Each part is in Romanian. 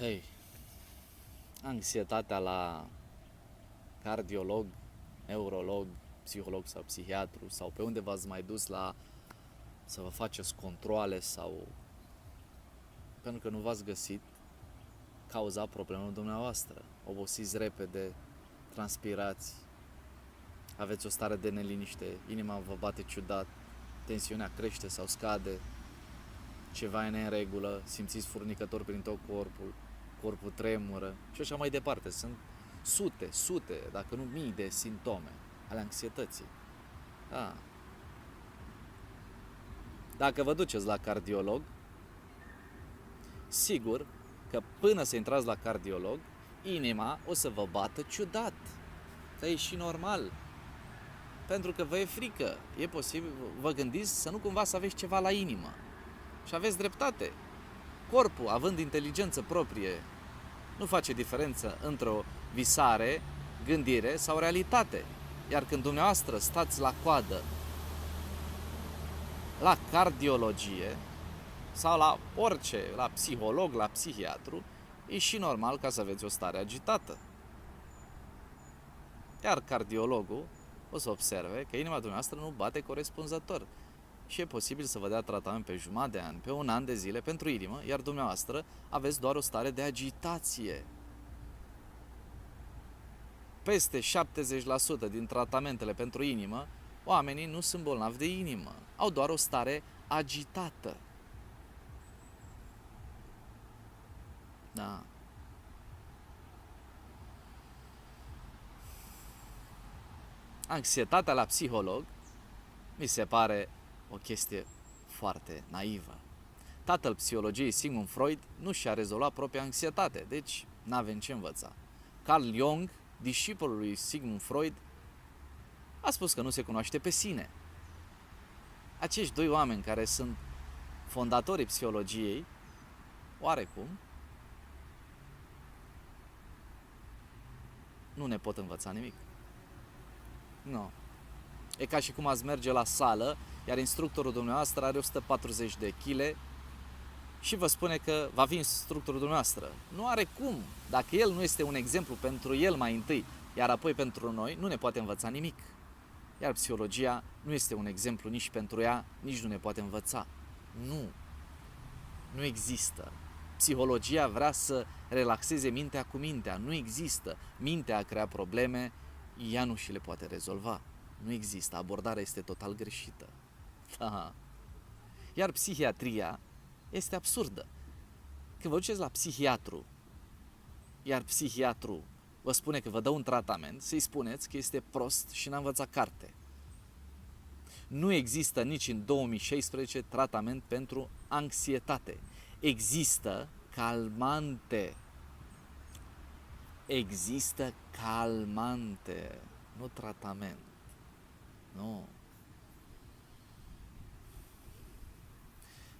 Hei, anxietatea la cardiolog, neurolog, psiholog sau psihiatru sau pe unde v-ați mai dus să vă faceți controale sau pentru că nu v-ați găsit cauza problemelor dumneavoastră. Obosiți repede, transpirați, aveți o stare de neliniște, inima vă bate ciudat, tensiunea crește sau scade, ceva e în regulă, simțiți furnicător prin tot corpul tremură și așa mai departe. Sunt sute, dacă nu mii de simptome ale anxietății. Da. Dacă vă duceți la cardiolog, sigur că până să intrați la cardiolog, inima o să vă bată ciudat. Dar e și normal. Pentru că vă e frică. E posibil, vă gândiți să nu cumva să aveți ceva la inimă. Și aveți dreptate. Corpul, având inteligență proprie, nu face diferență între o visare, gândire sau realitate. Iar când dumneavoastră stați la coadă la cardiologie sau la orice, la psiholog, la psihiatru, e și normal ca să aveți o stare agitată. Iar cardiologul o să observe că inima dumneavoastră nu bate corespunzător. Și e posibil să vă dea tratament pe jumătate de an, pe un an de zile pentru inimă, iar dumneavoastră aveți doar o stare de agitație. Peste 70% din tratamentele pentru inimă, oamenii nu sunt bolnavi de inimă, au doar o stare agitată. Da. Anxietatea la psiholog mi se pare o chestie foarte naivă. Tatăl psihologiei, Sigmund Freud, nu și-a rezolvat propria anxietate, deci n-avem ce învăța. Carl Jung, discipolul lui Sigmund Freud, a spus că nu se cunoaște pe sine. Acești doi oameni care sunt fondatorii psihologiei, oarecum, nu ne pot învăța nimic. Nu. E ca și cum ați merge la sală, iar instructorul dumneavoastră are 140 de kg și vă spune că va fi instructorul dumneavoastră. Nu are cum. Dacă el nu este un exemplu pentru el mai întâi, iar apoi pentru noi, nu ne poate învăța nimic. Iar psihologia nu este un exemplu nici pentru ea, nici nu ne poate învăța. Nu. Nu există. Psihologia vrea să relaxeze mintea cu mintea. Nu există. Mintea a creat probleme, ea nu și le poate rezolva. Nu există. Abordarea este total greșită. Da. Iar psihiatria este absurdă. Când vă duceți la psihiatru, iar psihiatru vă spune că vă dă un tratament, să-i spuneți că este prost și n-a învățat carte. Nu există nici în 2016 tratament pentru anxietate. Există calmante. Există calmante, nu tratament. Nu.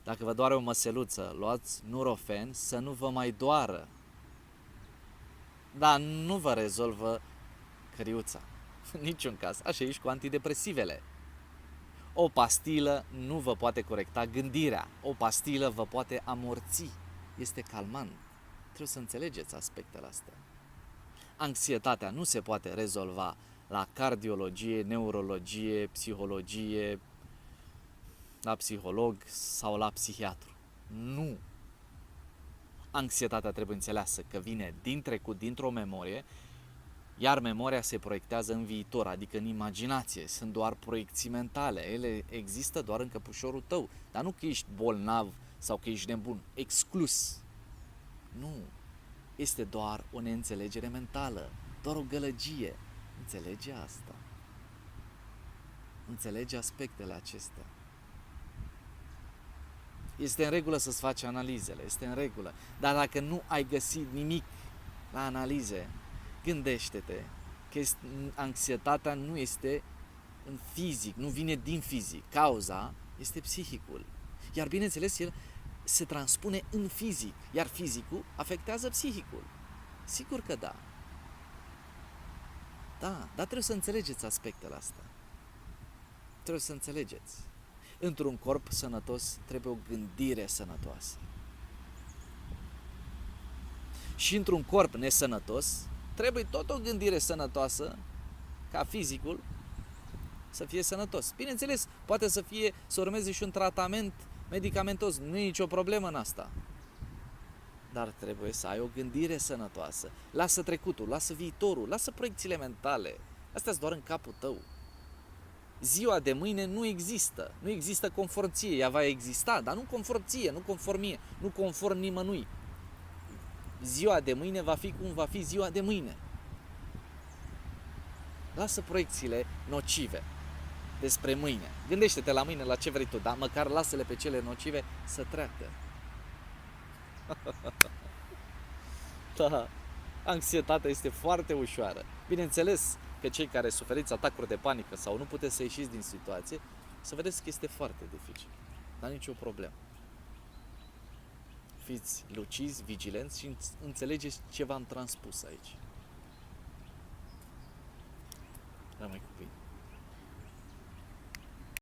Dacă vă doare o măseluță, luați Nurofen să nu vă mai doară. Dar nu vă rezolvă căriuța. În niciun caz. Așa e și cu antidepresivele. O pastilă nu vă poate corecta gândirea. O pastilă vă poate amorți. Este calmant. Trebuie să înțelegeți aspectele astea. Anxietatea nu se poate rezolva la cardiologie, neurologie, psihologie, la psiholog sau la psihiatru. Nu. Anxietatea trebuie înțeleasă că vine din trecut, dintr-o memorie, iar memoria se proiectează în viitor, adică în imaginație. Sunt doar proiecții mentale. Ele există doar în căpușorul tău. Dar nu că ești bolnav sau că ești nebun. Exclus. Nu. Este doar o neînțelegere mentală. Doar o gălăgie. Înțelege asta. Înțelege aspectele acestea. Este în regulă să-ți faci analizele, este în regulă. Dar dacă nu ai găsit nimic la analize, gândește-te că anxietatea nu este în fizic, nu vine din fizic. Cauza este psihicul. Iar bineînțeles, el se transpune în fizic, iar fizicul afectează psihicul. Sigur că da. Da, dar trebuie să înțelegeți aspectele astea. Trebuie să înțelegeți. Într-un corp sănătos trebuie o gândire sănătoasă. și într-un corp nesănătos, trebuie tot o gândire sănătoasă ca fizicul să fie sănătos. Bineînțeles, poate să urmeze și un tratament medicamentos, nu e nicio problemă în asta. Dar trebuie să ai o gândire sănătoasă. Lasă trecutul, lasă viitorul, lasă proiecțiile mentale. Astea-s doar în capul tău. Ziua de mâine nu există. Nu există conform ție. Ea va exista, dar nu conform ție, nu conform mie, nu conform nimănui. Ziua de mâine va fi cum va fi ziua de mâine. Lasă proiecțiile nocive despre mâine. Gândește-te la mâine, la ce vrei tu, dar măcar lasă-le pe cele nocive să treacă. Da, anxietatea este foarte ușoară. Bineînțeles că cei care suferiți atacuri de panică sau nu puteți să ieșiți din situație, să vedeți că este foarte dificil. Dar nicio problemă. Fiți lucizi, vigilenți și înțelegeți ce v-am transpus aici. Rămâi cu bine.